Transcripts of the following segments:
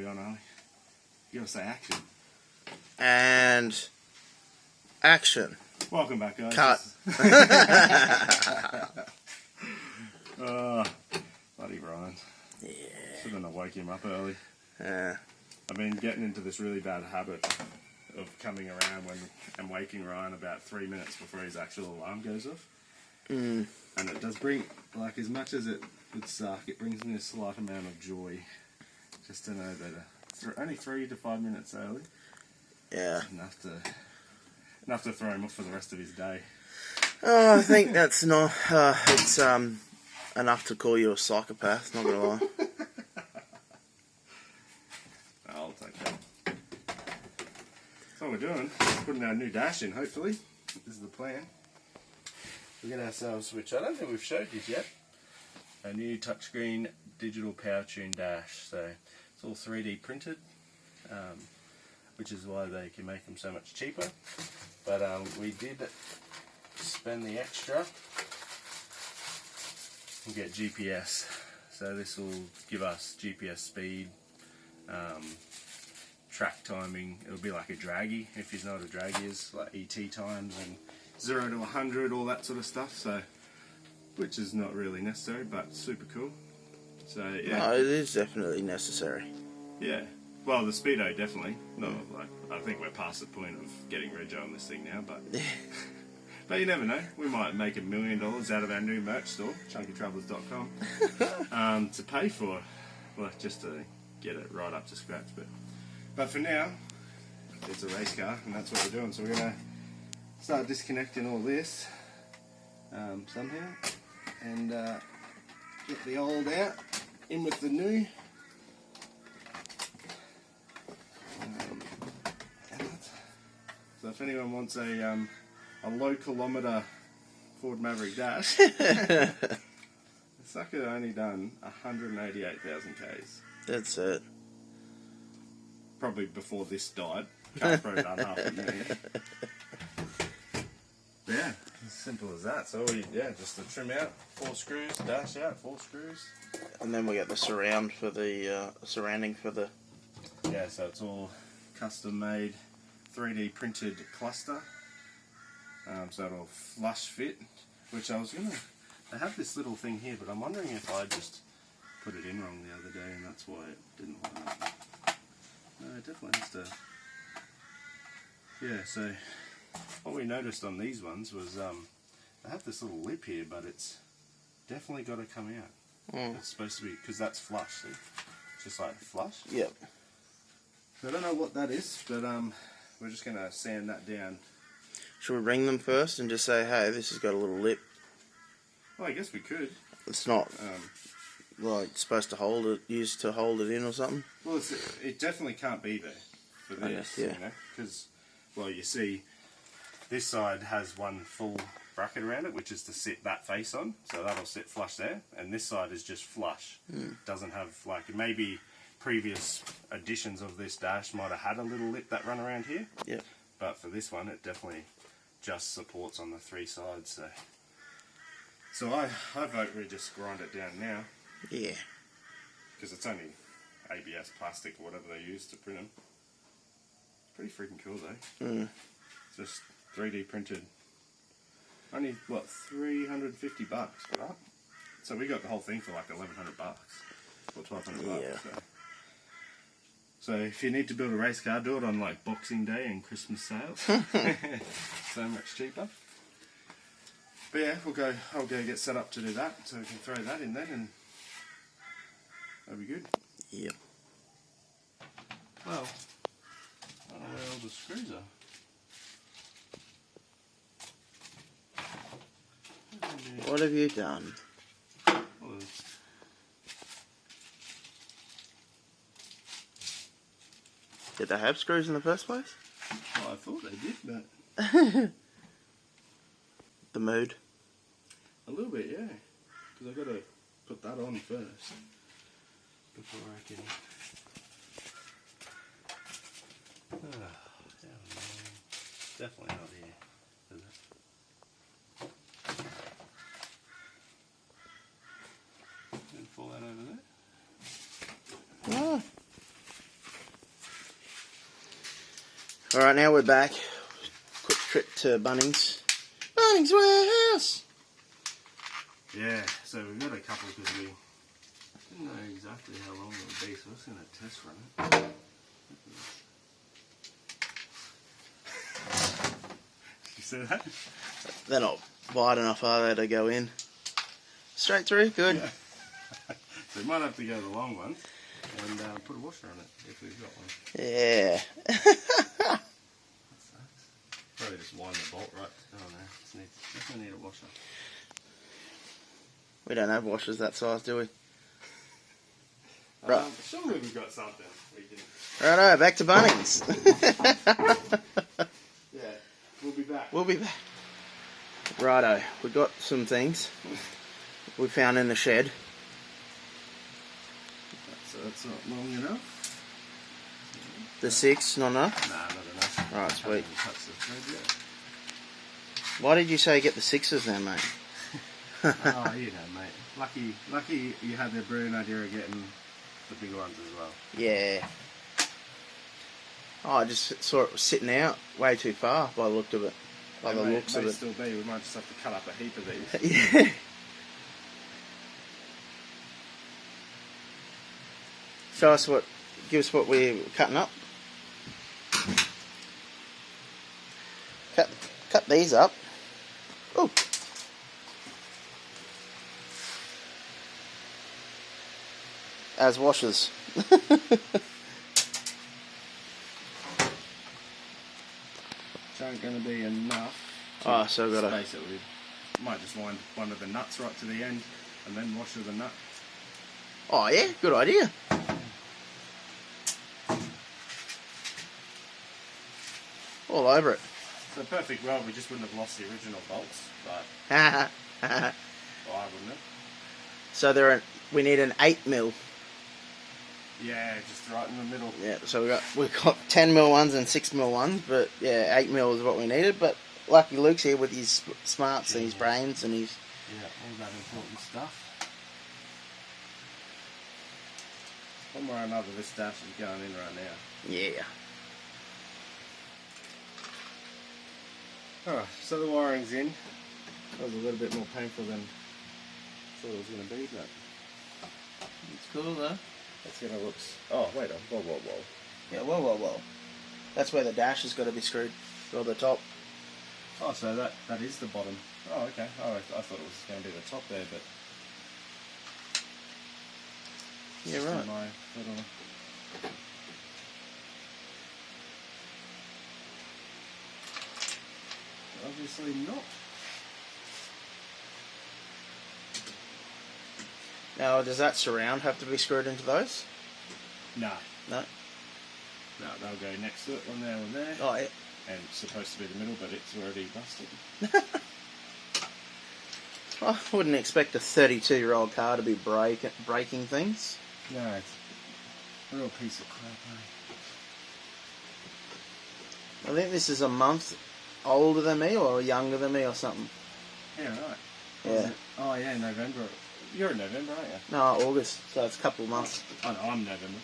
on, Ali. You gotta say action. And action. Welcome back, guys. Cut. Bloody Ryan. Yeah. Shouldn't have woke him up early. Yeah. I've been getting into this really bad habit of coming around when I'm waking Ryan about 3 minutes before his actual alarm goes off. And it does bring, like, as much as it would suck, it brings me a slight amount of joy just to know that only 3 to 5 minutes early. Yeah. Enough to throw him off for the rest of his day. Oh, I think that's not. It's enough to call you a psychopath. Not gonna lie. I'll take that. That's what we're doing. Putting our new dash in. Hopefully, this is the plan. We get ourselves, which I don't think we've showed you yet, a new touchscreen digital POWERTUNE dash. So it's all 3D printed, which is why they can make them so much cheaper. But we did spend the extra and get GPS. So this will give us GPS speed, track timing. It'll be like a draggy, if you know what a draggy is, like ET times and 0 to 100, all that sort of stuff. So, which is not really necessary, but super cool. So yeah, No, it is definitely necessary. yeah. Well, the speedo definitely. No, like I think we're past the point of getting rego on this thing now, but but you never know. We might make $1 million out of our new merch store, chunkytravellers.com, to pay for, well, just to get it right up to scratch. But for now, it's a race car, and that's what we're doing. So we're gonna start disconnecting all this somehow, and get the old out, in with the new. So if anyone wants a low kilometre Ford Maverick dash, the sucker only done 188,000 Ks. That's it. Probably before this died. Car's probably done half a million. Yeah, as simple as that. So just the trim out, 4 screws, dash out, 4 screws. And then we get the surrounding for the. Yeah, so it's all custom made, 3D printed cluster. So it'll flush fit, which I have this little thing here, but I'm wondering if I just put it in wrong the other day and that's why it didn't line up. No, it definitely has to. Yeah, so what we noticed on these ones was they have this little lip here, but it's definitely got to come out. It's supposed to be, because that's flush, see? Just like flush. Yep. So I don't know what that is, but we're just going to sand that down. Should we ring them first and just say, hey, this has got a little lip? Well, I guess we could. It's not like supposed to hold it, used to hold it in or something? Well, it definitely can't be there for this, I guess, yeah. you know, because, well, you see, this side has one full bracket around it, which is to sit that face on, so that'll sit flush there, and this side is just flush. Doesn't have, like, maybe previous editions of this dash might have had a little lip that run around here. Yep. But for this one, it definitely just supports on the 3 sides. So I vote we just grind it down now. Yeah. Because it's only ABS plastic or whatever they use to print them. Pretty freaking cool though. It's just 3D printed. Only, what, $350 for that? So we got the whole thing for like $1,100 or $1,200. Yeah. So if you need to build a race car, do it on like Boxing Day and Christmas sales. So much cheaper. But yeah, I'll go get set up to do that, so we can throw that in then, and that'll be good. Yep. Well, I don't know where all the screws are. What have you done? Well, Did they have screws in the first place? I thought they did, but The mood. a little bit, yeah. Because I've got to put that on first before I can. Definitely not here, is it? Didn't fall out over there. Oh. Alright, now we're back. Quick trip to Bunnings. Bunnings Warehouse! Yeah, so we've got a couple because we didn't know exactly how long it would be, so we're just going to test run it. Did you see that? They're not wide enough, are they, to go in? Straight through? Good. Yeah. So we might have to go the long one and put a washer on it if we've got one. Yeah. Probably just wind the bolt right down there. Definitely need a washer. We don't have washers that size, do we? Right. Surely we've got something we can... Righto, back to Bunnings. Yeah, we'll be back. We'll be back. Righto, we got some things we found in the shed. So that's not long enough. The 6, not enough? Nah, not enough. Alright, sweet. Touch the thread yet. Why did you say get the 6s then, mate? Oh, you know, mate. Lucky you had the brilliant idea of getting the bigger ones as well. Yeah. Oh, I just saw it was sitting out way too far by the look of it. By the looks of it. Still be. We might just have to cut up a heap of these. Yeah. Show us what, give us what we're cutting up. Cut these up. Oh. As washers. Which aren't going to be enough. Oh, so I've got to... Basically, might just wind one of the nuts right to the end and then wash with the nut. Oh yeah, good idea. All over it. So perfect well, we just wouldn't have lost the original bolts, but well, I wouldn't have. So we need an 8mm. Yeah, just right in the middle. Yeah, so we've got 10mm ones and 6mm ones, but yeah, 8mm is what we needed. But lucky Luke's here with his smarts and his brains and his... Yeah, all that important stuff. One way or another, this dash is going in right now. Yeah. Alright, so the wiring's in. That was a little bit more painful than I thought it was going to be, but It's cool though. it's going to look... Oh, wait, whoa. Yeah, whoa. That's where the dash has got to be screwed, or the top. Oh, so that is the bottom. Oh, okay. Oh, I thought it was going to be the top there, but... Yeah, right. My little... Obviously not. Now, does that surround have to be screwed into those? No. No? No, they'll go next to it, one there. Oh, yeah. And it's supposed to be the middle, but it's already busted. I wouldn't expect a 32-year-old car to be breaking things. No, it's a real piece of crap, eh? I think this is a month older than me or younger than me or something. Yeah, right. Yeah. Oh, yeah, November. You're in November, aren't you? No, August, so it's a couple of months. Oh, no, I'm November.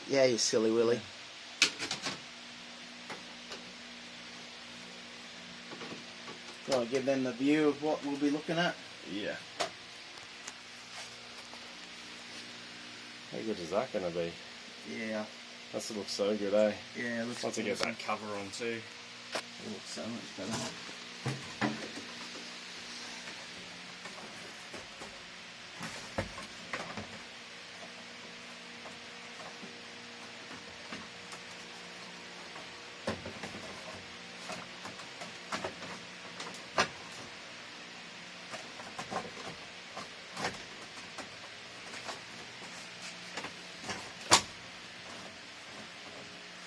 Yeah, you silly Willy. Want to give them the view of what we'll be looking at? Yeah. How good is that going to be? Yeah. That looks so good, eh? Yeah, it looks Once I get awesome. that cover on too, it looks so much better.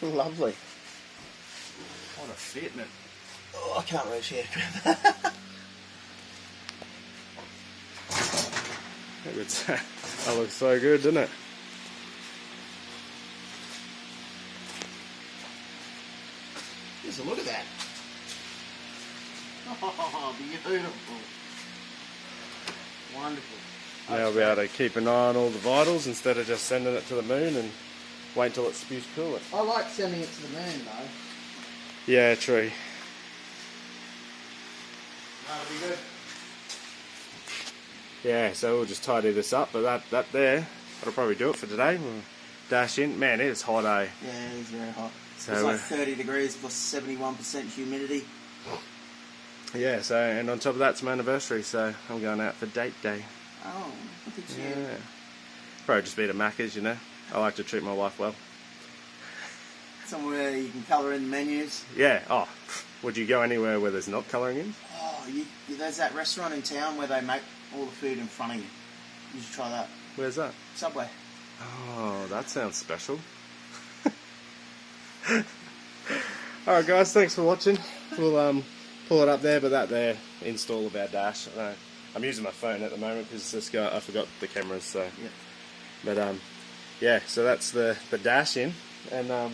Lovely. What a fit, man. Oh, I can't reach here. That looks so good, doesn't it? Just look at that. Oh, beautiful. Wonderful. Now we'll be able to keep an eye on all the vitals instead of just sending it to the moon and wait until it spews coolant. I like sending it to the moon though. Yeah, true. That'll be good. Yeah, so we'll just tidy this up, but that there, that'll probably do it for today. We'll dash in. Man, it is hot, eh? Yeah, it is very hot. So, it's like 30 degrees plus 71% humidity. Yeah, so, and on top of that, it's my anniversary, so I'm going out for date day. Oh, look at you. Yeah. Probably just be at a Macca's, you know. I like to treat my wife well. Somewhere you can colour in the menus. Yeah, oh, would you go anywhere where there's not colouring in? Oh, there's that restaurant in town where they make all the food in front of you. You should try that. Where's that? Subway. Oh, that sounds special. Alright guys, thanks for watching. We'll pull it up there, but that there, install of our dash. I'm using my phone at the moment because I forgot the cameras, so. Yep. But yeah, so that's the dash in, and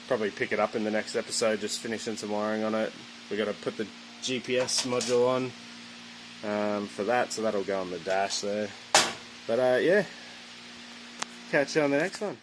probably pick it up in the next episode, just finishing some wiring on it. We got to put the GPS module on for that, so that'll go on the dash there. But yeah, catch you on the next one.